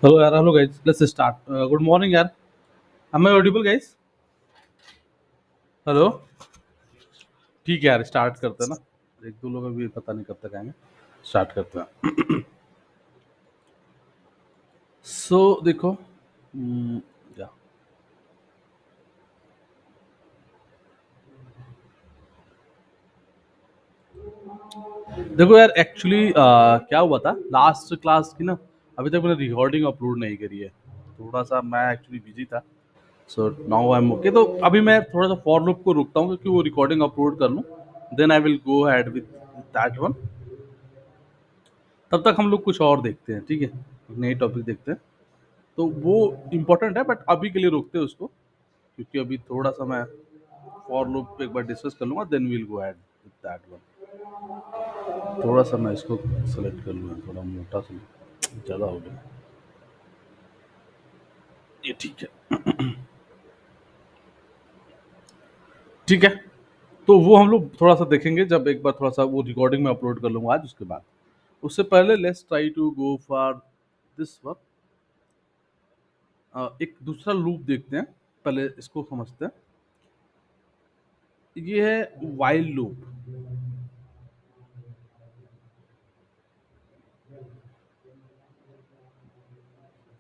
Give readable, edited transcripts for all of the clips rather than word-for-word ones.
Hello यार, hello guys, let's start. Good morning यार। Am I audible guys? Hello. ठीक है यार, स्टार्ट करते हैं ना। एक दो लोग अभी पता नहीं कब तक आएंगे। स्टार्ट करते हैं। देखो। या देखो यार, एक्चुअली क्या हुआ था लास्ट क्लास की ना। अभी तक मैंने रिकॉर्डिंग अपलोड नहीं करी है। थोड़ा सा मैं एक्चुअली बिजी था। Now I am okay. तो अभी मैं थोड़ा सा फॉर लूप को रुकता हूँ क्योंकि वो रिकॉर्डिंग अपलोड कर लूँ। Then I will go ahead with that one. तब तक हम लोग कुछ और देखते हैं, ठीक है? नई टॉपिक देखते हैं। तो वो इम्पोर्टेंट है, बट अभी के लिए रोकते हैं उसको, क्योंकि अभी थोड़ा सा मैं फॉर लूप एक बार डिस्कस कर लूंगा, then will go ahead with that one. थोड़ा सा मैं इसको सेलेक्ट कर लूँगा, थोड़ा मोटा सा ज़्यादा हो गया। ये ठीक है। ठीक है। तो वो हम लोग थोड़ा सा देखेंगे जब एक बार थोड़ा सा वो रिकॉर्डिंग में अपलोड कर लूंगा आज, उसके बाद। उससे पहले let's try to go for this work. एक दूसरा लूप देखते हैं। पहले इसको समझते हैं। ये है वाइल लूप।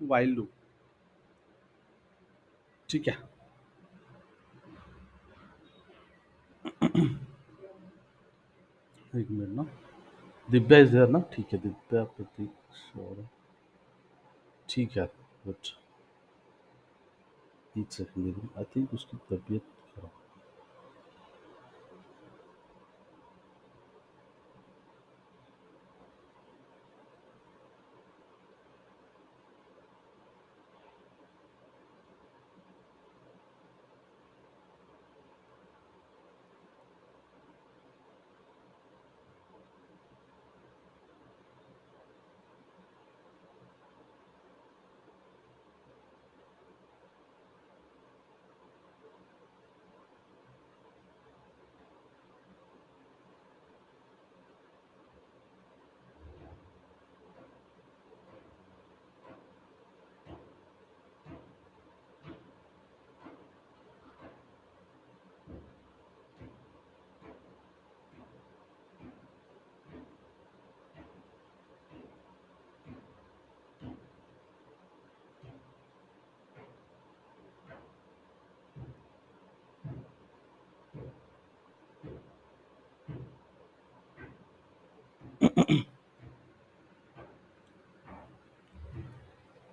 While loop. ठीक है। एक मिनट ना। दिव्या इज देयर ना? ठीक है, दिव्या प्रतीक सौरभ। ठीक है। गुड। एक सेकंड, आई थिंक उसकी तबीयत खराब।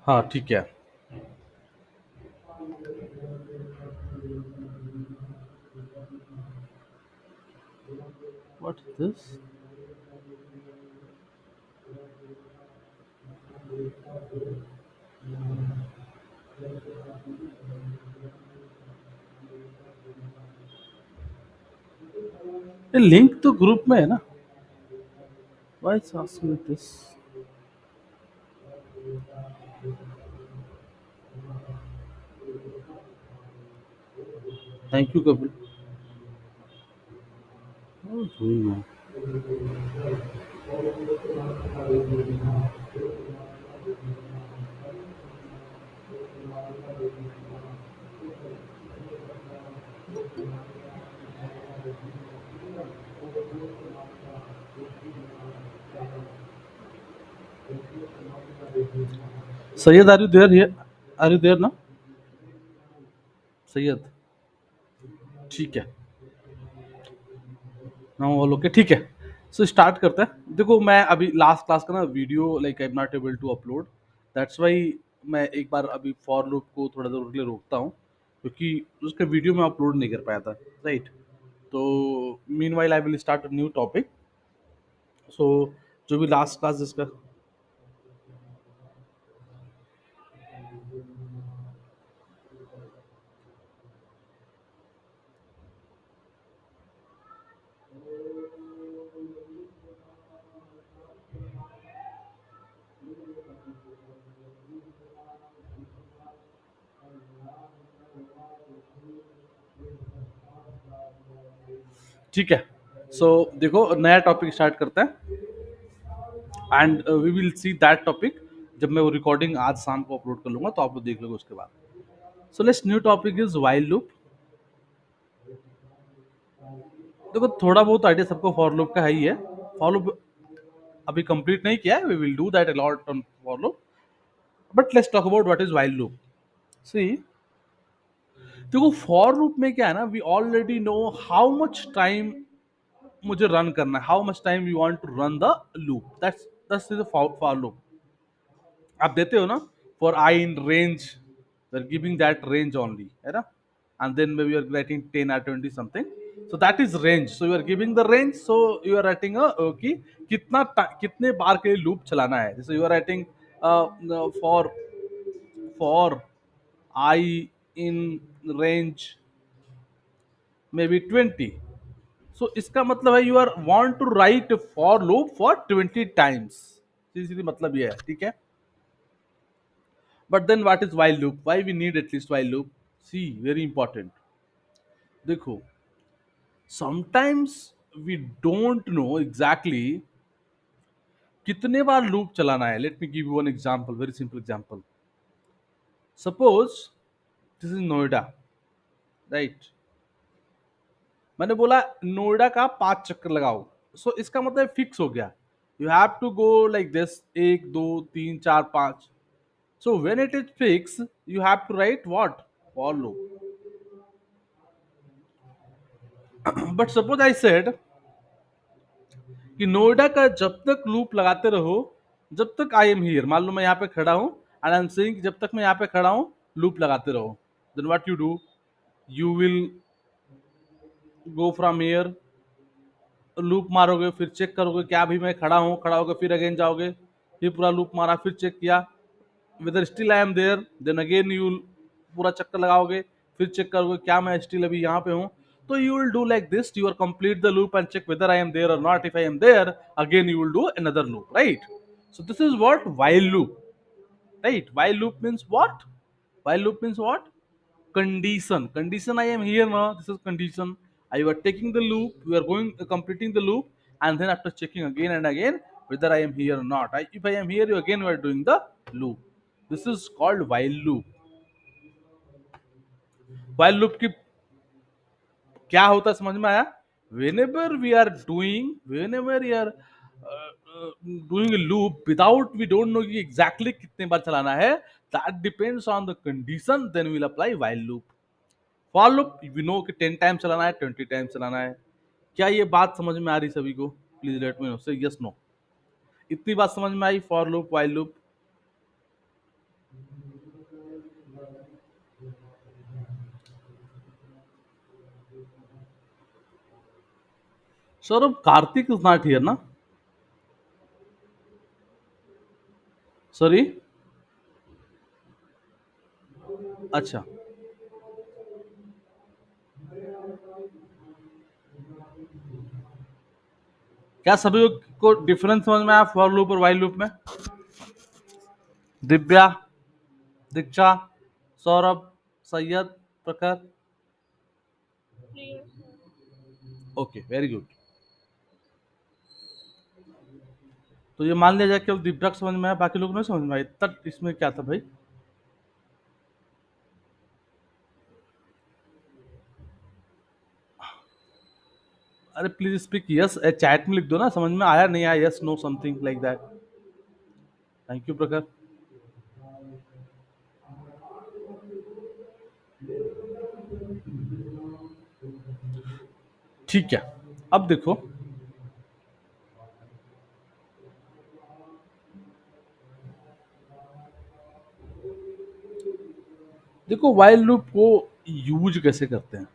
हाँ, ठीक है। What is this? ये लिंक तो ग्रुप में है ना? Why it's asking this? Thank you Kapil. Doing now. Syed, are you there here? Are you there ना? सैयद। ठीक है। नाउ ऑल ओके, ठीक है। स्टार्ट करते हैं। देखो, मैं अभी लास्ट क्लास का ना video like I am not able to upload. That's why मैं एक बार अभी फॉर लूप को थोड़ा देर के लिए रोकता हूँ, क्योंकि उसका वीडियो मैं अपलोड नहीं कर पाया था। राइट। तो meanwhile I will start a new topic. So जो भी लास्ट क्लास जिसका। ठीक है। देखो, नया टॉपिक स्टार्ट करते हैं, and we will see that topic जब मैं वो रिकॉर्डिंग आज शाम को अपलोड कर लूंगा तो आप लोग देख लोगे उसके बाद. So let's new topic is while loop. देखो थोड़ा बहुत आइडिया सबको फॉर लूप का है ही है. फॉर लूप अभी कंप्लीट नहीं किया है, we will do that a lot on for loop. But let's talk about what is while loop. See, देखो फॉर लूप में क्या है ना, we already know how much time मुझे रन करना है, how much time you want to run the loop. That's the for loop. आप देते हो ना, for I in range, we are giving that range only, है ना. And then maybe you are writing 10 or 20 something, so that is range. So you are giving the range, so you are writing कि कितने बार के लिए loop चलाना है. जैसे you are writing for I in range maybe 20. So इसका मतलब है you are want to write for loop for 20 times. सीधी सीधी मतलब ये है, ठीक है. But then what is while loop? Why we need at least while loop? See, very important. देखो, sometimes we don't know exactly कितने बार लूप चलाना है. Let me give you one example, very simple example. Suppose this is Noida, right? मैंने बोला नोएडा का 5 चक्कर लगाओ. सो इसका मतलब फिक्स हो गया. You have to go like this, 1 2 3 4 5. So when it is fix, you have to write what, for loop. But suppose I said कि नोएडा का जब तक लूप लगाते रहो जब तक आई एम हियर. मान लो मैं यहाँ पे खड़ा हूँ एंड आई एम सेइंग जब तक मैं यहाँ पे खड़ा हूँ लूप लगाते रहो. Then what you do, you will go from here, loop मारोगे, फिर चेक करोगे क्या अभी मैं खड़ा हूँ, खड़ा होकर फिर अगेन जाओगे, फिर पूरा लूप मारा, फिर चेक किया whether still I am there, then again you पूरा चक्कर लगाओगे, फिर चेक करोगे क्या मैं स्टिल अभी यहाँ पे हूँ. तो you will do like this, you will complete the loop and check whether I am there or not. If I am there, again you will do another loop, right? So this is what while loop, right? While loop means what? While loop means what? Condition. Condition, I am here now, this is condition. You are taking the loop, you are going completing the loop, and then after checking again and again whether I am here or not. If I am here, you again are doing the loop. This is called while loop. While loop की क्या होता है समझ में आया? Whenever we are doing a loop without we don't know कि exactly कितने बार चलाना है, that depends on the condition, then we'll apply while loop. For loop we know कि 10 टाइम चलाना है, 20 टाइम चलाना है. क्या ये बात समझ में आ रही सभी को? Please let me know, say yes no. इतनी बात समझ में आई, for loop while loop. Saurabh, Kartik is not here ना? सॉरी. अच्छा, क्या सभी को डिफरेंस समझ में आया फॉर लूप और वाइल लूप में? Divya, Diksha, Saurabh, Syed, Prakhar. Okay, very good. तो ये मान लिया जाए केवल दिव्या को समझ में आया, बाकी लोग नहीं समझ में आया. इतना इसमें क्या था भाई? अरे प्लीज स्पीक यस, चैट में लिख दो ना, समझ में आया नहीं आया, yes know something like that. Thank you प्रखर. ठीक है, अब देखो, देखो वाइल लूप को यूज कैसे करते हैं.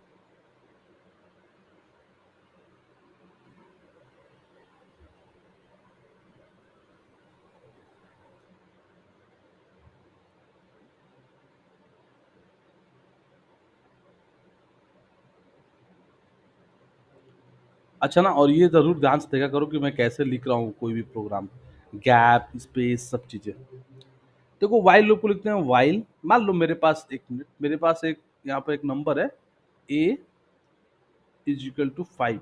अच्छा ना, और ये जरूर ध्यान से देखा करो कि मैं कैसे लिख रहा हूँ कोई भी प्रोग्राम. गैप, स्पेस, सब चीजें. देखो वाइल लूप को लिखते हैं वाइल. मान लो मेरे पास, एक मिनट, मेरे पास एक यहाँ पे एक नंबर है, a इज इक्वल टू 5,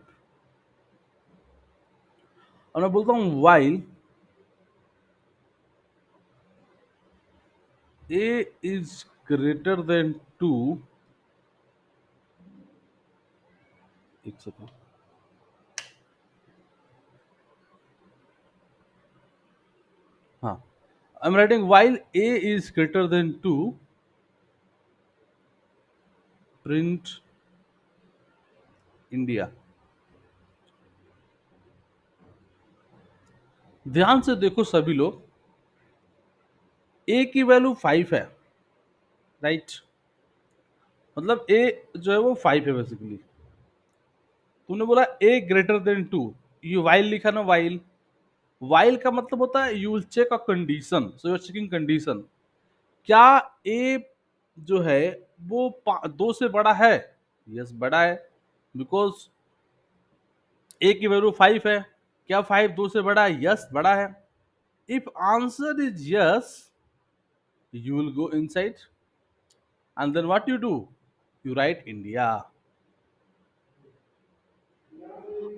और मैं बोलता हूँ while A is greater than 2, एक सेकंड, हाँ, आई am writing while A is greater than 2, print India। ध्यान से देखो सभी लोग, A की वैल्यू 5 है, राइट? मतलब A जो है वो 5 है बेसिकली। तूने बोला A ग्रेटर देन 2, ये वाइल लिखा ना, वाइल। वाइल का मतलब होता है you will check a condition, so you are checking condition. क्या A जो है वो 2 से बड़ा है? यस, बड़ा है, बिकॉज A की वैल्यू 5 है। क्या 5 2 से बड़ा है? यस, बड़ा है। If answer is yes, you will go inside, and then what you do? You write India।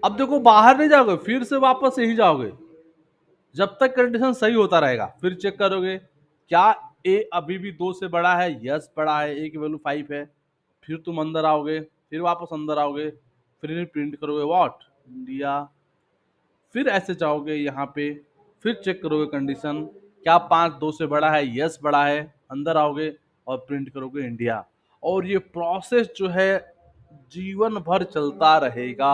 अब देखो, बाहर नहीं जाओगे, फिर से वापस यही जाओगे, जब तक कंडीशन सही होता रहेगा। फिर चेक करोगे, क्या ए अभी भी 2 से बड़ा है? यस, बड़ा है, ए की वैल्यू 5 है। फिर तुम अंदर आओगे, फिर वापस अंदर आओगे, फिर प्रिंट करोगे व्हाट, इंडिया। फिर ऐसे जाओगे यहाँ पे, फिर चेक करोगे कंडीशन, क्या 5 2 से बड़ा है? यस, बड़ा है। अंदर आओगे और प्रिंट करोगे इंडिया। और ये प्रोसेस जो है जीवन भर चलता रहेगा।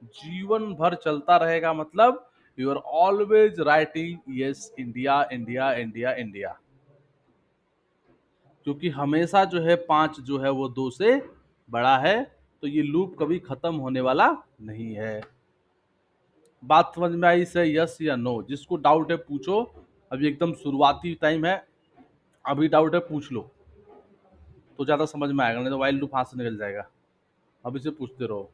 जीवन भर चलता रहेगा मतलब you are always writing yes India India India India, क्योंकि हमेशा जो है 5 जो है वो 2 से बड़ा है। तो ये लूप कभी खत्म होने वाला नहीं है। बात समझ में आई से यस या नो? जिसको डाउट है पूछो, अभी एकदम शुरुआती टाइम है, अभी डाउट है पूछ लो, तो ज्यादा समझ में आएगा, नहीं तो वाइल्ड लूप हाथ से निकल जाएगा। अभी से पूछते रहो।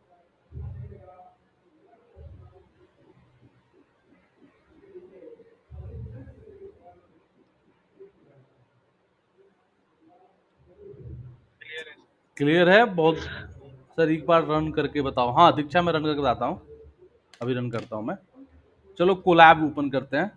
क्लियर है बहुत? सर एक बार रन करके बताओ। हाँ दीक्षा, मैं रन करके बताता हूँ, अभी रन करता हूँ मैं। चलो कोलैब ओपन करते हैं।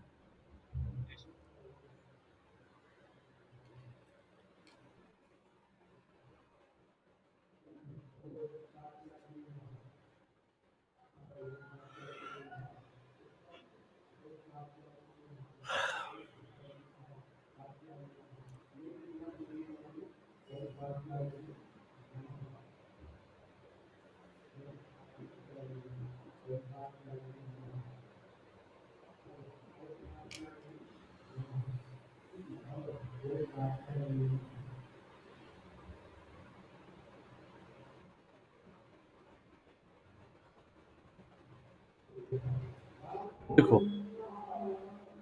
देखो,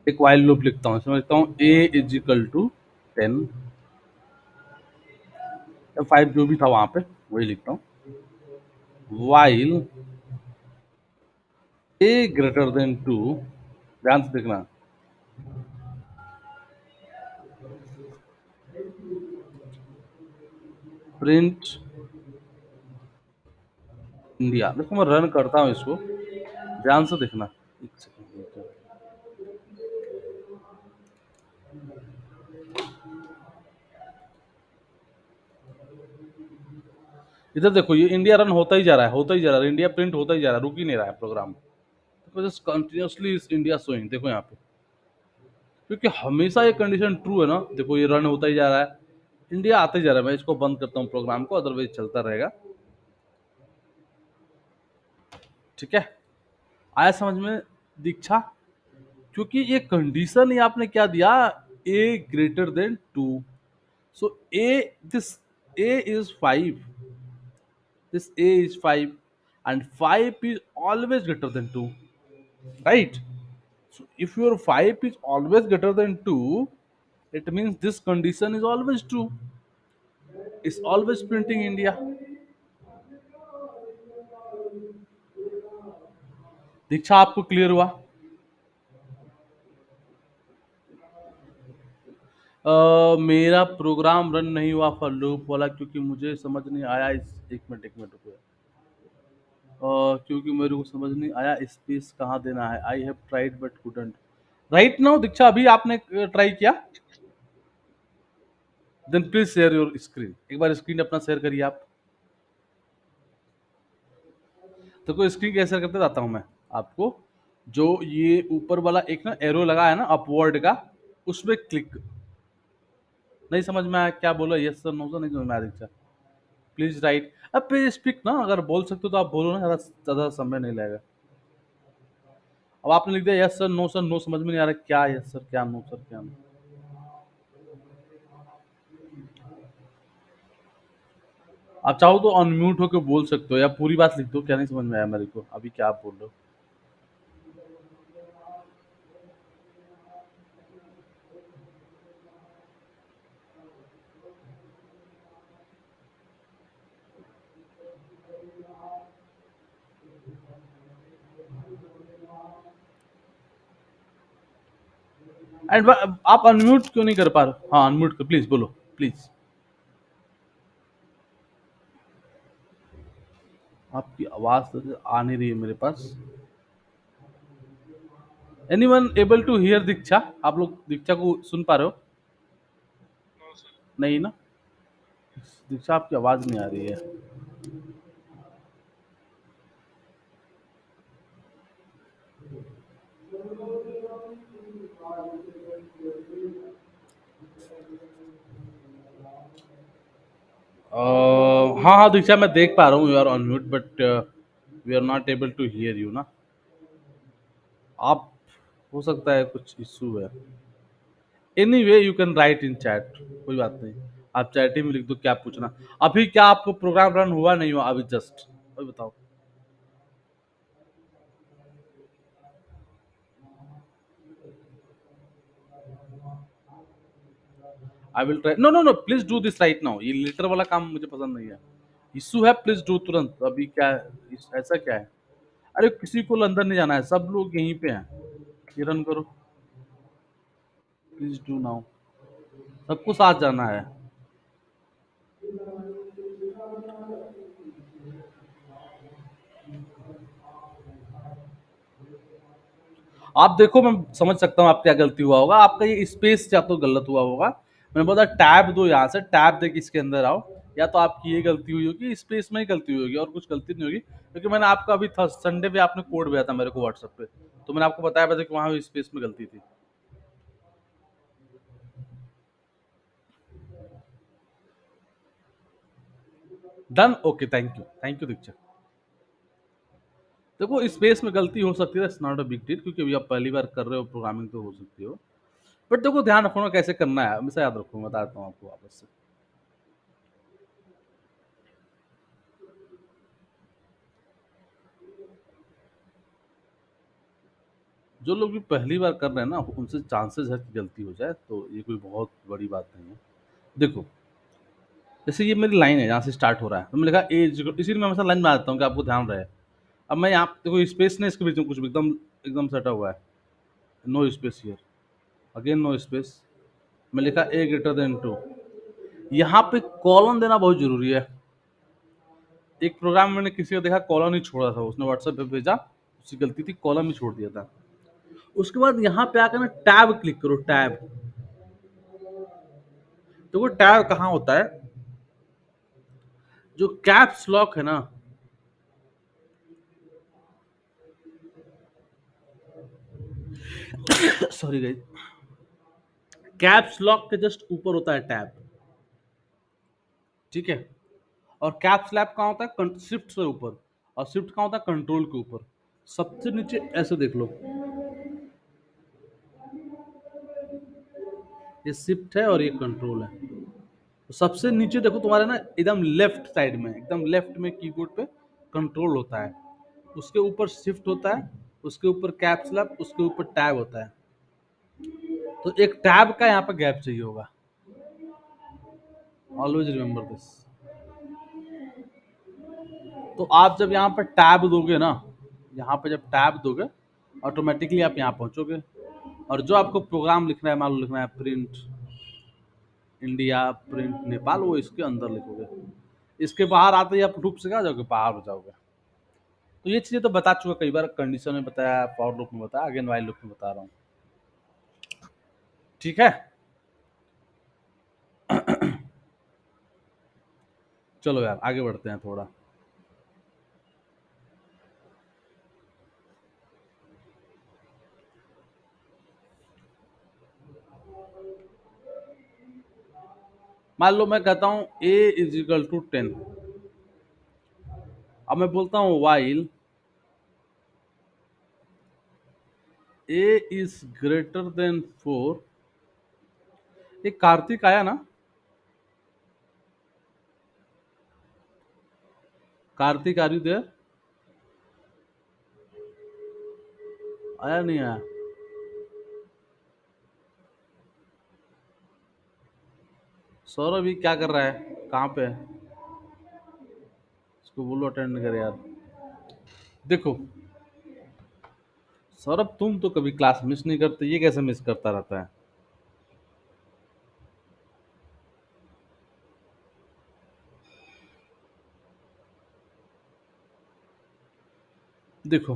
एक वाइल लूप लिखता हूँ, समझता हूँ ए इज इक्वल टू 10 या 5, जो भी था वहां पे वही लिखता हूँ। वाइल ए ग्रेटर देन 2, ध्यान से देखना, प्रिंट इंडिया। देखो मैं रन करता हूँ इसको, ध्यान से देखना। एक सेकंड, इधर देखो, ये इंडिया रन होता ही जा रहा है, होता ही जा रहा है, इंडिया प्रिंट होता ही जा रहा है, रुक ही नहीं रहा है प्रोग्राम। देखो just continuously is India showing, देखो यहाँ पे, क्योंकि हमेशा ये कंडीशन ट्रू है ना। देखो ये रन होता ही जा रहा है, इंडिया आता ही जा रहा है। मैं इसको बंद करता हूँ प्रोग्राम को, अदरवाइज चलता रहेगा। ठीक है, आया समझ में दीक्षा? क्योंकि ये कंडीशन ही आपने क्या दिया, A greater than 2। So A, this A is 5, this a is 5, and 5 is always greater than 2, right? So if your 5 is always greater than 2, it means this condition is always true, it's always printing India। दीक्षा आपको clear हुआ? मेरा program run नहीं हुआ for loop वाला, क्योंकि मुझे समझ नहीं आया इस, एक मिनट रुको। क्योंकि मेरे को समझ नहीं आया स्पेस कहाँ देना है। I have tried but couldn't. Right now Diksha, अभी आपने ट्राई किया? Then please share your screen. एक बार स्क्रीन अपना शेयर करिए आप। तो कोई स्क्रीन कैसे शेयर करते जाता हूँ मैं आपको। जो ये ऊपर वाला एक ना एरो लगा है ना अपवर्ड का, उसमें क्लिक। नहीं समझ में आया क्या बोला, यस सर नो सर, नहीं समझ में आया दीक्षा। Please right. अब प्लीज स्पीक ना, अगर बोल सकते हो तो आप बोलो ना, ज्यादा ज्यादा समय नहीं लगेगा। अब आपने लिख दिया yes sir no sir, no समझ में नहीं आ रहा क्या यस सर क्या नो सर क्या नो। आप चाहो तो अनम्यूट होकर बोल सकते हो या पूरी बात लिख दो, क्या नहीं समझ में आया मेरे को अभी क्या आप बोल रहे हो। एंड आप अनम्यूट क्यों नहीं कर पा रहे? हाँ अनम्यूट कर, प्लीज बोलो प्लीज। आपकी आवाज तो आ नहीं रही है मेरे पास। एनीवन एबल टू हियर दीक्षा? आप लोग दीक्षा को सुन पा रहे हो? नहीं ना? दीक्षा आपकी आवाज नहीं आ रही है। हाँ हाँ दीक्षा मैं देख पा रहा हूँ, you are on mute but we are not able to hear you ना। आप, हो सकता है कुछ इशू है। Anyway you can write in chat, कोई बात नहीं। आप चैट ही में लिख दो क्या पूछना। अभी क्या आपको प्रोग्राम रन हुआ नहीं हुआ अभी जस्ट, वही बताओ। I will try, no no no please do this right now, ये लेटर वाला काम मुझे पसंद नहीं है। इशू है प्लीज डू तुरंत, अभी क्या है? ऐसा क्या है? अरे किसी को अंदर नहीं जाना है, सब लोग यहीं पे हैं। ये रन करो, प्लीज डू नाउ, सबको साथ जाना है। आप देखो, मैं समझ सकता हूँ आप क्या गलती हुआ होगा, आपका ये स्पेस या तो गलत हुआ होगा। मैंने बोला टैब दो, यहाँ से टैब दे के इसके अंदर आओ। या तो आपकी ये गलती हुई होगी, स्पेस में ही गलती हुई होगी, और कुछ गलती नहीं होगी, क्योंकि मैंने आपका अभी था संडे पे आपने कोड भेजा था मेरे को व्हाट्सएप पे, तो मैंने आपको बताया था कि वहाँ स्पेस में गलती थी। डन, ओके, थैंक यू दीक्षा। देखो स्पेस में गलती हो सकती है, it's not a big deal, क्योंकि अभी आप पहली बार कर रहे हो प्रोग्रामिंग, तो हो सकती हो। बट देखो ध्यान रखो ना कैसे करना है, हमेशा याद रखो, मैं बताता हूँ आपको वापस से। जो लोग भी पहली बार कर रहे हैं ना, उनसे चांसेस है कि गलती हो जाए, तो ये कोई बहुत बड़ी बात नहीं है। देखो, जैसे ये मेरी लाइन है जहाँ से स्टार्ट हो रहा है, तो मैंने लिखा एज, इसीलिए मैं हमेशा लाइन बना देता हूँ कि आपको ध्यान रहे। अब मैं यहाँ देखो स्पेस नहीं, इसके बीच में कुछ भी एकदम एकदम सटा हुआ है, no space here, again no space. मैं लिखा ए ग्रेटर देन टू, यहाँ पे कॉलन देना बहुत जरूरी है। एक प्रोग्राम मैंने किसी का देखा कॉलन ही छोड़ा था, उसने व्हाट्सएप पे भेजा, उसकी गलती थी, कॉलम ही छोड़ दिया था। उसके बाद यहाँ पे आकर ना टैब क्लिक करो, टैब। तो वो टैब कहाँ होता है? जो कैप्स लॉक है ना, सॉरी गाइस, कैप्स लॉक के जस्ट ऊपर होता है टैब, ठीक है। और कैप्स लैप कहाँ होता है? शिफ्ट से ऊपर। और शिफ्ट कहाँ होता है? कंट्रोल के ऊपर। सबसे नीचे ऐसे देख लो, ये शिफ्ट है और ये कंट्रोल है। तो सबसे नीचे देखो तुम्हारे ना, एकदम लेफ्ट साइड में, एकदम लेफ्ट में कीबोर्ड पे कंट्रोल होता है, उसके ऊपर शिफ्ट होता है, उसके ऊपर कैप्स लैप, उसके ऊपर टैब होता है। तो एक टैब का यहाँ पर गैप चाहिए होगा, ऑलवेज रिमेंबर दिस। तो आप जब यहाँ पर टैब दोगे ना, यहाँ पे जब टैब दोगे, ऑटोमेटिकली आप यहाँ पहुंचोगे। और जो आपको प्रोग्राम लिखना है, मान लो लिखना है प्रिंट इंडिया, प्रिंट नेपाल, वो इसके अंदर लिखोगे। इसके बाहर आते ही आप रूप से क्या हो जाओगे, बाहर हो जाओगे। तो ये चीजें तो बता चुका कई बार, कंडीशन में बताया, फॉर लूप में बताया, अगेन वाइल लूप में बता रहा हूँ, ठीक है। चलो यार आगे बढ़ते हैं थोड़ा। मान लो मैं कहता हूं a इज इक्वल टू 10। अब मैं बोलता हूं while a is greater than 4। एक कार्तिक आया ना? Karthik are you there? आया नहीं आया? सौरभ भी क्या कर रहा है, कहाँ पे है? इसको बोलो अटेंड करे यार। देखो सौरभ, तुम तो कभी क्लास मिस नहीं करते, ये कैसे मिस करता रहता है? देखो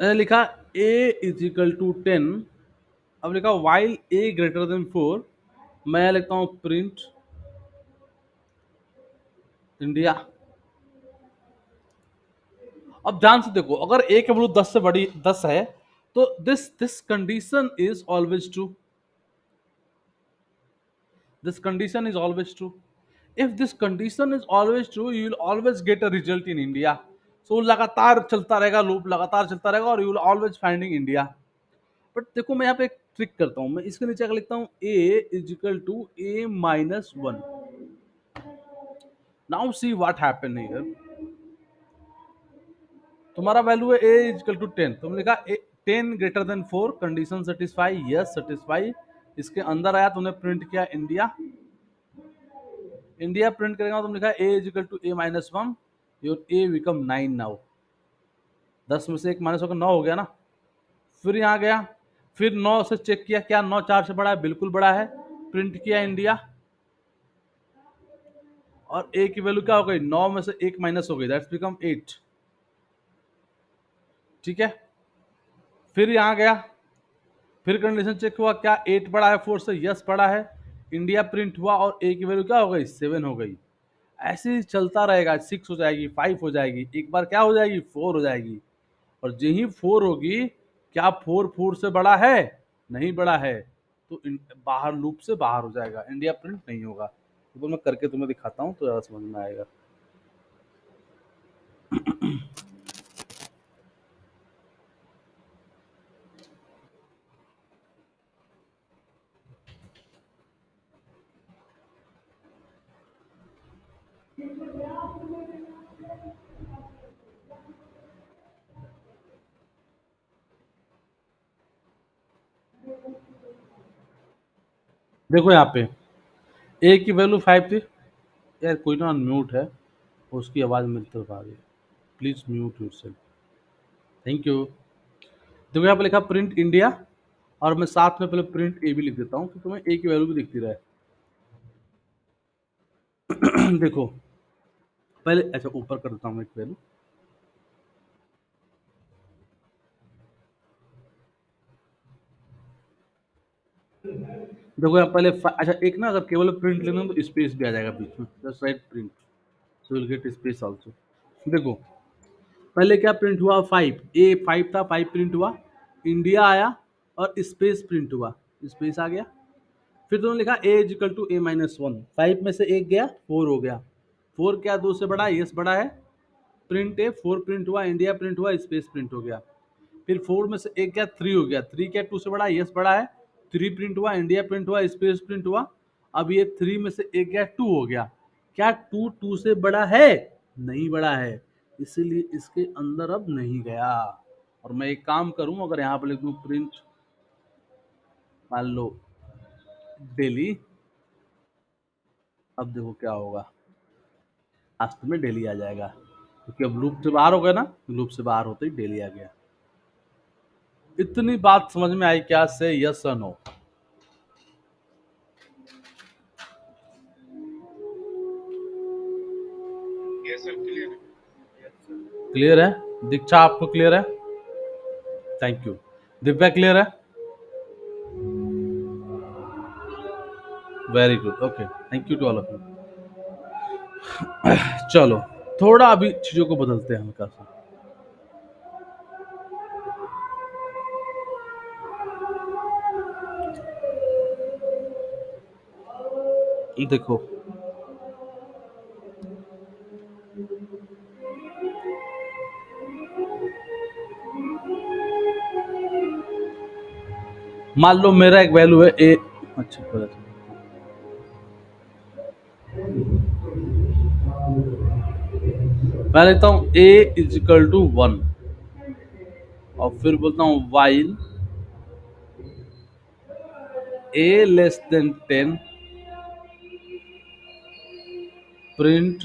मैंने लिखा a इज इक्वल टू 10। अब लिखा वाइल a ग्रेटर देन 4। मैं लिखता हूं प्रिंट इंडिया। अब ध्यान से देखो, अगर a की वैल्यू 10 से बड़ी 10 है तो this condition is always true. This condition is always true. If this condition is always true, you will always get a result in India. So लगातार चलता रहेगा लूप, लगातार चलता रहेगा और you will always finding India. But देखो मैं यहाँ पे एक ट्रिक करता हूँ, मैं इसके नीचे अगर लिखता हूँ a is equal to a minus 1। Now see what happen here. तुम्हारा वैल्यू है a इज इक्वल टू 10, तुमने लिखा 10 greater than 4, condition satisfy, yes satisfy. इसके अंदर आया, तुमने प्रिंट किया इंडिया। इंडिया प्रिंट करेगा, तुम लिखा a is equal to a minus 1। Your a become 9 now. 10 में से एक माइनस होकर 9 हो गया ना। फिर यहाँ गया, फिर 9 से चेक किया, क्या 9 4 से बड़ा है? बिल्कुल बड़ा है। प्रिंट किया इंडिया और a की वैल्यू क्या हो गई? 9 में से एक माइनस हो गई, दैट्स बिकम 8। ठीक है। फिर यहाँ गया, फिर कंडीशन चेक हुआ, क्या 8 बड़ा है 4 से? यस बड़ा है। इंडिया प्रिंट हुआ और a की वैल्यू क्या हो गई? 7 हो गई। ऐसे ही चलता रहेगा, 6 हो जाएगी, 5 हो जाएगी, एक बार क्या हो जाएगी? 4 हो जाएगी। और यही 4 होगी, क्या 4 4 से बड़ा है? नहीं बड़ा है, तो बाहर लूप से बाहर हो जाएगा, इंडिया प्रिंट नहीं होगा। तो मैं करके तुम्हें दिखाता हूँ तो ज़्यादा समझ में आएगा। देखो यहाँ पे a की वैल्यू 5 थी। यार कोई ना म्यूट है, उसकी आवाज़ मेरी तरफ आ रही है, please mute yourself, thank you. देखो यहाँ पे लिखा प्रिंट इंडिया, और मैं साथ में पहले प्रिंट ए भी लिख देता हूँ कि तुम्हें ए की वैल्यू भी दिखती रहे। देखो पहले, अच्छा ऊपर कर देता हूँ एक वैल्यू। देखो यहाँ पहले अच्छा एक ना, अगर केवल प्रिंट लेना तो स्पेस भी आ जाएगा बीच में, just right print, so will get space also. देखो पहले क्या प्रिंट हुआ? 5, ए 5 था, 5 प्रिंट हुआ, इंडिया आया और स्पेस प्रिंट हुआ, स्पेस आ गया। फिर तुमने लिखा A is equal to a minus 1। 5 में से एक गया, 4 हो गया। 4 क्या 2 से बड़ा है? यस बड़ा है। प्रिंट है, 4 प्रिंट हुआ, इंडिया प्रिंट हुआ, स्पेस प्रिंट हो गया। फिर 4 में से एक क्या 3 हो गया। 3 क्या 2 से बड़ा है? यस बड़ा है। 3 प्रिंट हुआ, इंडिया प्रिंट हुआ, स्पेस प्रिंट हुआ। अब ये 3 में से एक क्या 2 हो गया। क्या 2 2 से बड़ा है? नहीं बड़ा है, इसीलिए इसके अंदर अब नहीं गया। और मैं एक काम करूं, अगर यहाँ पर लिख दूं प्रिंट, मान लो डेली, अब देखो क्या होगा, लास्ट में डेली आ जाएगा, क्योंकि अब लूप से बाहर हो गया ना, लूप से बाहर होते ही डेली आ गया। इतनी बात समझ में आई क्या? से यस और नो? क्लियर है? दीक्षा आपको क्लियर है? Thank you. दिव्या क्लियर है? Very good, okay, thank you to all of you. चलो, थोड़ा अभी चीजों को बदलते हैं हल्का सा। देखो, मान लो मेरा एक वैल्यू है ए। अच्छा, पता चला। मैं लिखता हूँ ए इज इक्वल टू 1, और फिर बोलता हूँ while a less than 10, print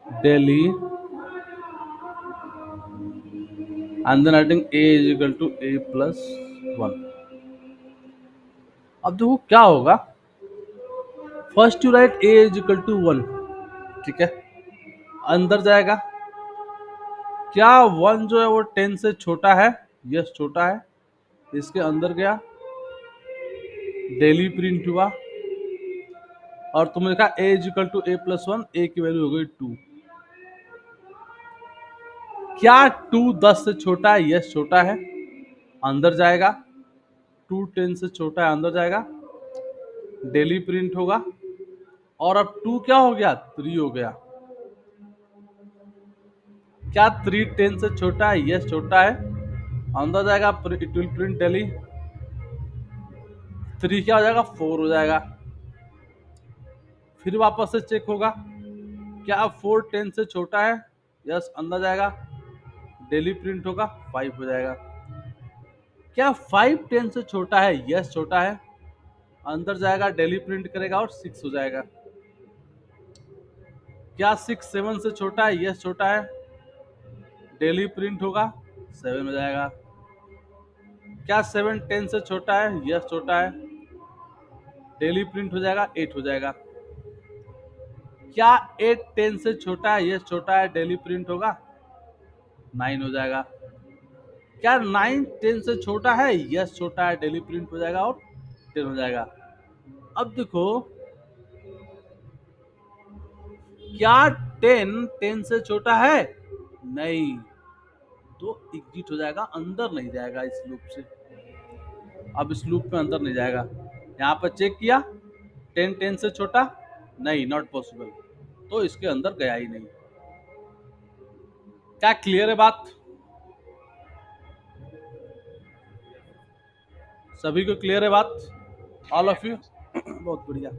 daily, and then writing a is equal to A plus 1। अब देखो क्या होगा। First you write a is equal to 1, ठीक है, अंदर जाएगा। क्या 1 जो है वो 10 से छोटा है? यस, छोटा है। इसके अंदर गया, डेली प्रिंट हुआ, और तुमने कहा A is equal to A plus 1, A की वैल्यू हो गई 2। क्या 2 10 से छोटा है? यस, छोटा है। अंदर जाएगा, 2 10 से छोटा है, अंदर जाएगा, डेली प्रिंट होगा, और अब 2 क्या हो गया? 3 हो गया। क्या 3 10 से छोटा है? यस, छोटा है। अंदर जाएगा, इट विल प्रिंट डेली, 3 क्या हो जाएगा? 4 हो जाएगा। फिर वापस से चेक होगा, क्या 4 10 से छोटा है? यस, अंदर जाएगा, डेली प्रिंट होगा, 5 हो जाएगा। क्या 5 10 से छोटा है? यस, छोटा है। अंदर जाएगा, डेली प्रिंट करेगा, और 6 हो जाएगा। क्या 6 7 से छोटा है? यस, छोटा है। डेली प्रिंट होगा, 7 हो जाएगा। क्या 7 10 से छोटा है? यस, छोटा है। डेली प्रिंट हो जाएगा, 8 हो जाएगा। क्या 8 10 से छोटा है? यस, छोटा है। डेली प्रिंट होगा, 9 हो जाएगा। क्या 9 10 से छोटा है? यस, छोटा है। डेली प्रिंट हो जाएगा, और 10 हो जाएगा। अब देखो, क्या 10 10 से छोटा है? नहीं, तो एग्जिट हो जाएगा, अंदर नहीं जाएगा इस लूप से। अब इस लूप में अंदर नहीं जाएगा। यहाँ पर चेक किया, 10 10 से छोटा, नहीं, नॉट पॉसिबल, तो इसके अंदर गया ही नहीं। क्या क्लियर है बात? सभी को क्लियर है बात? All of you? बहुत बढ़िया।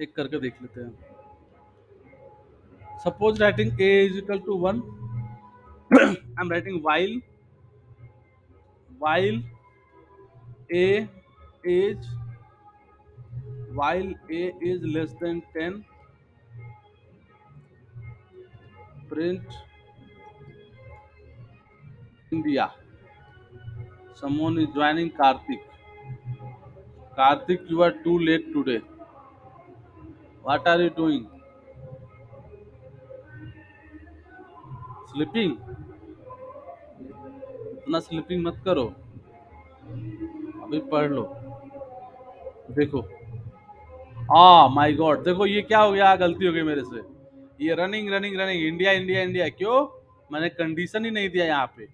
एक करके देख लेते हैं। Suppose writing a is equal to 1, I am writing while a is while a is less than 10, print India. Someone is joining Karthik. Karthik, you are too late today. What are you doing? Sleeping? इतना sleeping मत करो, अभी पढ़ लो। देखो, my God, देखो ये क्या हो गया, गलती हो गई मेरे से। ये running running running, India India India, क्यों? मैंने कंडीशन ही नहीं दिया यहाँ पे।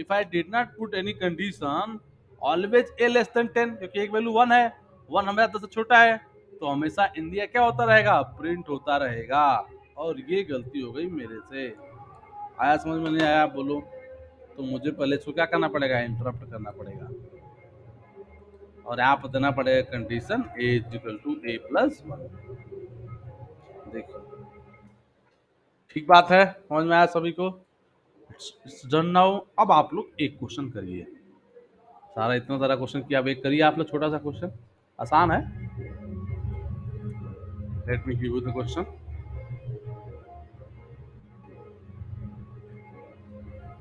If I did not put any condition, always a less than 10, क्योंकि एक वैल्यू 1 है, 1 हमें 10 से छोटा है, तो हमेशा इंडिया क्या होता रहेगा? प्रिंट होता रहेगा। और ये गलती हो गई मेरे से। आया समझ में? नहीं आया बोलो। तो मुझे पहले इसको क्या करना पड़ेगा? इंटरप्ट करना पड़ेगा, और यहाँ पर देना पड़ेगा condition a is equal to A plus 1। देखो, ठीक बात है, समझ में आया सभी को? Done now. अब आप लोग एक क्वेश्चन करिए। सारा इतना सारा क्वेश्चन किया, अब एक करिए आप लोग, छोटा सा क्वेश्चन, आसान है। Let me give you the question.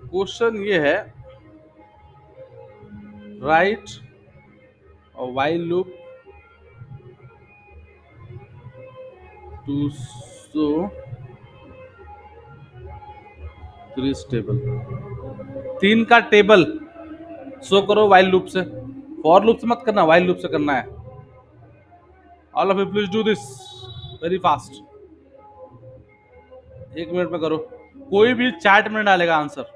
Question ये है, write a while loop to show this table. 3 का टेबल शो करो व्हाइल लूप से, फॉर लूप से मत करना, वाइल लूप से करना है। All of you please do this very fast. 1 minute में करो, कोई भी चैट में डालेगा आंसर।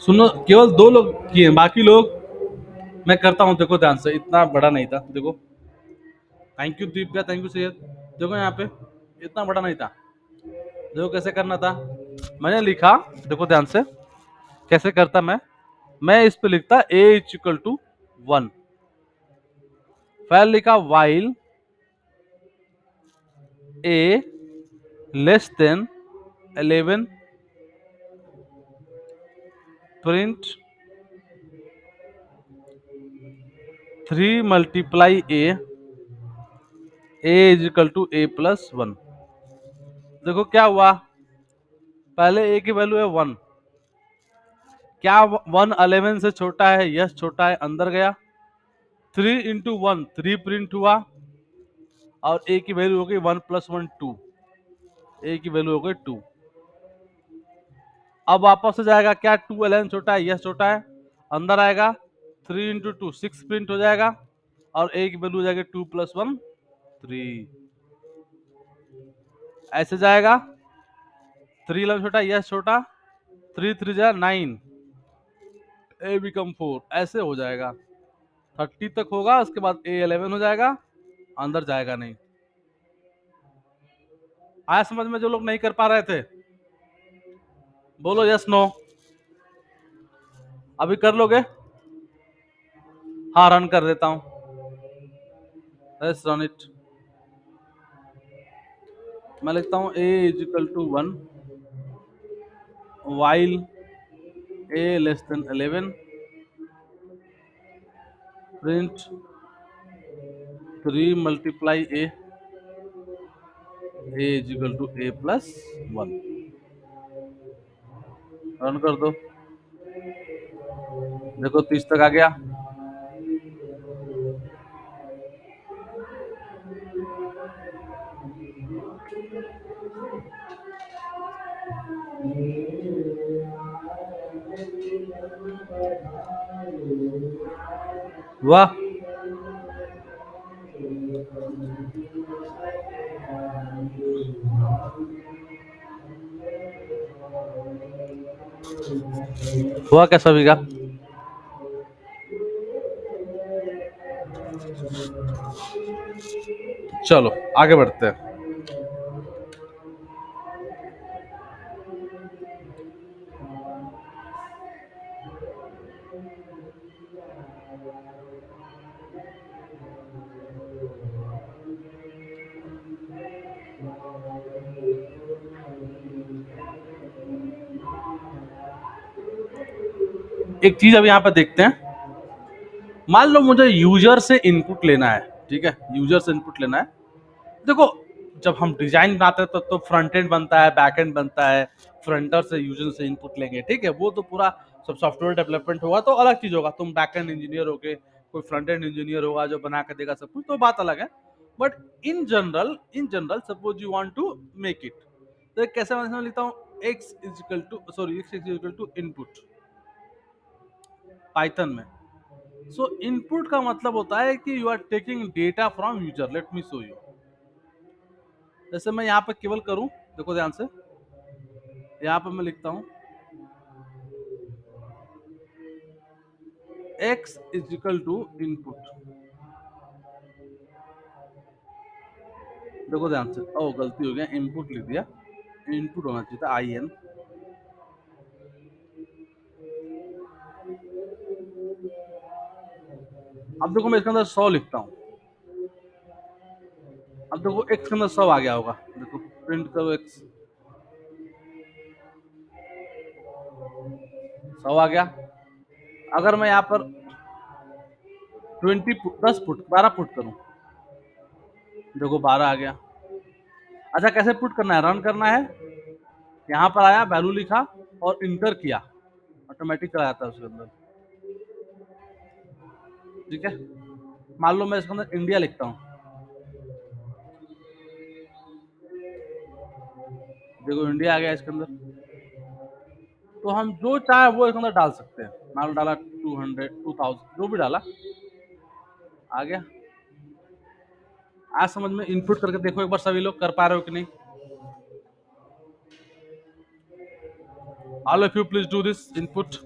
सुनो, केवल 2 लोग किए, बाकी लोग मैं करता हूँ। देखो ध्यान से, इतना बड़ा नहीं था। देखो, thank you Deepika, thank you Syed. देखो यहाँ पे इतना बड़ा नहीं था। देखो कैसे करना था, मैंने लिखा, देखो ध्यान से कैसे करता मैं इस पे लिखता a इज इक्वल टू 1, फिर लिखा while a less than 11, print 3 multiply a is equal to a plus 1। देखो क्या हुआ, पहले a की वैल्यू है 1, क्या 1 11 से छोटा है? यस छोटा है, अंदर गया। 3 into 1 3 प्रिंट हुआ, और ए की वैल्यू हो गई 1 + 1 2, ए की वैल्यू हो गई 2। अब वापस से जाएगा क्या, 2 ln छोटा है, यस छोटा है, अंदर आएगा 3 into 2 6 प्रिंट हो जाएगा, और ए की वैल्यू हो जाएगी 2 + 1 3। ऐसे जाएगा 3 ln छोटा, यस छोटा, 3 3 जा 9, ए बिकम 4, ऐसे हो जाएगा 30 तक होगा, उसके बाद ए 11 हो जाएगा, अंदर जाएगा नहीं। आया समझ में जो लोग नहीं कर पा रहे थे? बोलो यस नो। अभी कर लोगे? हाँ रन कर देता हूं, लेट्स रन इट। मैं लिखता हूं a = 1 while a less than 11 print 3 multiply a = a plus 1। Run कर दो, देखो 30 तक आ गया। वाह, हुआ क्या सभी का? चलो आगे बढ़ते हैं। एक चीज अब यहाँ पे देखते हैं, मान लो मुझे यूजर से इनपुट लेना है, ठीक है, यूजर से इनपुट लेना है। देखो जब हम डिजाइन बनाते हैं तो फ्रंट एंड बनता है, बैक एंड बनता है, फ्रंटर से यूजर से इनपुट लेंगे, ठीक है, वो तो पूरा सब सॉफ्टवेयर डेवलपमेंट होगा तो अलग चीज होगा, तुम बैक एंड इंजीनियर होगे, कोई फ्रंट एंड इंजीनियर होगा जो बना के देगा सब कुछ, तो बात अलग है। But in general suppose you want to make it, तो कैसे मैं लिखता हूँ, x इनपुट पाइथन में। सो इनपुट का मतलब होता है कि you are taking data from user. Let me show you. जैसे मैं यहाँ पे केवल करूं, देखो ध्यान से, यहाँ पे मैं लिखता हूं x = इनपुट। देखो ध्यान से, ओ गलती हो गया, इनपुट लिख दिया, इनपुट होना चाहिए था IN। अब देखो मैं इसके अंदर 100 लिखता हूँ, अब देखो x के अंदर 100 आ गया होगा, देखो प्रिंट करो x, 100 आ गया। अगर मैं यहाँ पर 12 पुट करूं, देखो 12 आ गया। अच्छा कैसे पुट करना है, रन करना है, यहाँ पर आया, वैल्यू लिखा और इंटर किया, ऑटोमेटिक चला जाता है उसके अंदर, ठीक है। मान लो मैं इसके अंदर इंडिया लिखता हूँ, देखो इंडिया आ गया इसके अंदर, तो हम जो चाहे वो इसके अंदर डाल सकते हैं। मान लो डाला 200 2000 जो भी डाला, आ गया। आज समझ में, इनपुट करके देखो एक बार सभी लोग कर पा रहे हो कि नहीं। All of you please do this input.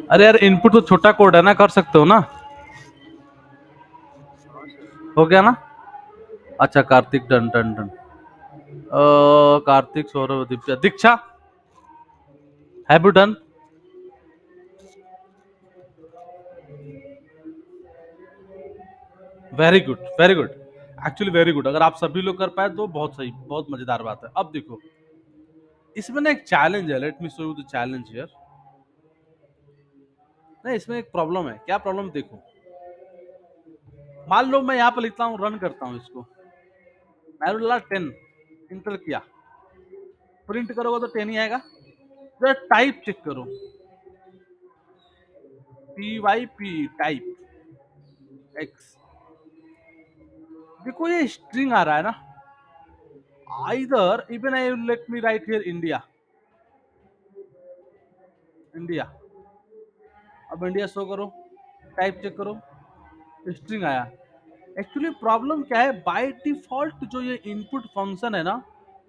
अरे यार इनपुट तो छोटा कोड है ना, कर सकते हो ना। हो गया ना। अच्छा Kartik, done done done. Kartik, Saurabh, Diksha, Diksha, have you done? Very good, very good. Actually very good, अगर आप सभी लोग कर पाए तो बहुत सही, बहुत मजेदार बात है। अब देखो, इसमें ना एक चैलेंज है, let me show you the challenge here. नहीं, इसमें एक प्रॉब्लम है। क्या प्रॉब्लम? देखो, मान लो मैं यहाँ पे लिखता हूँ, रन करता हूँ इसको, मैंने बोला 10, इंटर किया, प्रिंट करोगे तो 10 ही आएगा। जरा टाइप चेक करो, TYP टाइप एक्स, देखो ये स्ट्रिंग आ रहा है ना। Either even I let me right here India, India, अब इंडिया शो करो, टाइप चेक करो, स्ट्रिंग आया। एक्चुअली प्रॉब्लम क्या है, बाय डिफॉल्ट जो ये इनपुट फंक्शन है ना,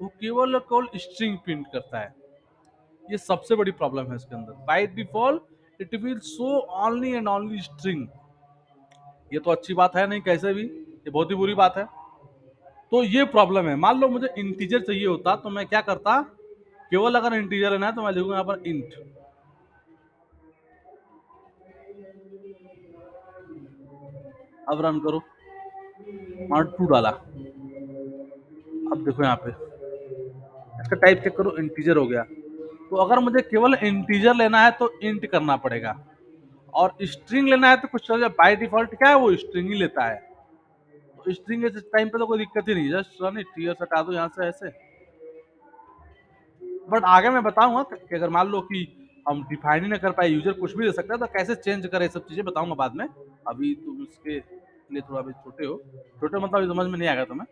वो केवल और केवल स्ट्रिंग प्रिंट करता है। ये सबसे बड़ी प्रॉब्लम है इसके अंदर। By default it will show only and only string. ये तो अच्छी बात है नहीं, कैसे भी ये बहुत ही बुरी बात है। तो ये प्रॉब्लम है। मान लो मुझे इंटीजर चाहिए होता तो मैं क्या करता, केवल अगर इंटीजर लेना है तो मैं लिखूंगा यहाँ पर इंट, अब रन करो, मान 2 डाला, अब देखो यहाँ पे इसका टाइप चेक करो, इंटीजर हो गया। तो अगर मुझे केवल इंटीजर लेना है तो इंट करना पड़ेगा, और स्ट्रिंग लेना है तो कुछ बाय डिफॉल्ट क्या है, वो स्ट्रिंग ही लेता है। तो स्ट्रिंग के टाइम पे तो कोई दिक्कत ही नहीं, जस्ट रन इट, टीयर हटा दो यहाँ से ऐसे। बट आगे मैं बताऊंगा कि अगर मान लो कि हम डिफाइन ही ना कर पाए, यूजर कुछ भी दे सकता है, तो कैसे चेंज करे, सब चीजें बताऊंगा बाद में। अभी तुम इसके लिए थोड़ा भी छोटे हो, छोटे मतलब समझ में नहीं आएगा तुम्हें,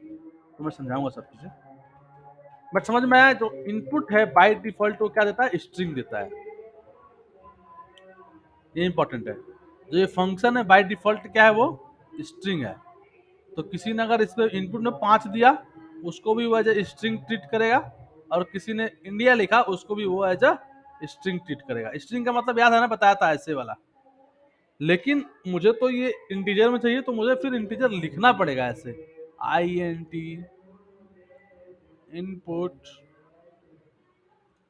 तो मैं समझाऊंगा सब चीजें। बट समझ में आया, जो इनपुट है बाय डिफॉल्ट वो क्या देता है, स्ट्रिंग देता है। ये इंपॉर्टेंट है। जो ये फंक्शन है बाय डिफॉल्ट क्या है, वो स्ट्रिंग है। तो किसी ने अगर इसमें इनपुट में 5 दिया, उसको भी वो एज ए स्ट्रिंग ट्रीट करेगा, और किसी ने इंडिया लिखा उसको भी वो एज अ स्ट्रिंग ट्रीट करेगा। स्ट्रिंग का मतलब याद है ना, बताया था ऐसे वाला। लेकिन मुझे तो ये इंटीजर में चाहिए, तो मुझे फिर इंटीजर लिखना पड़ेगा ऐसे, INT इनपुट,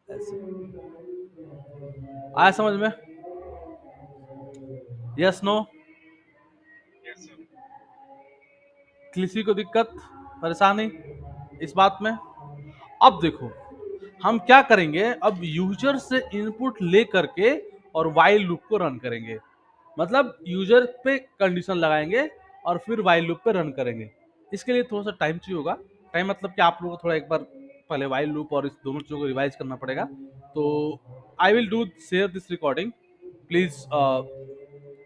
ऐसे। आया समझ में? Yes no? किसी को दिक्कत परेशानी इस बात में? अब देखो, हम क्या करेंगे, अब यूजर से इनपुट ले करके और वाइल लूप को रन करेंगे। मतलब यूजर पे कंडीशन लगाएंगे और फिर वाइल लूप पे रन करेंगे। इसके लिए थोड़ा सा टाइम चाहिए होगा। टाइम मतलब कि आप लोगों को थोड़ा एक बार पहले वाइल लूप और इस दोनों चीजों को रिवाइज करना पड़ेगा। तो I will do share this recording, please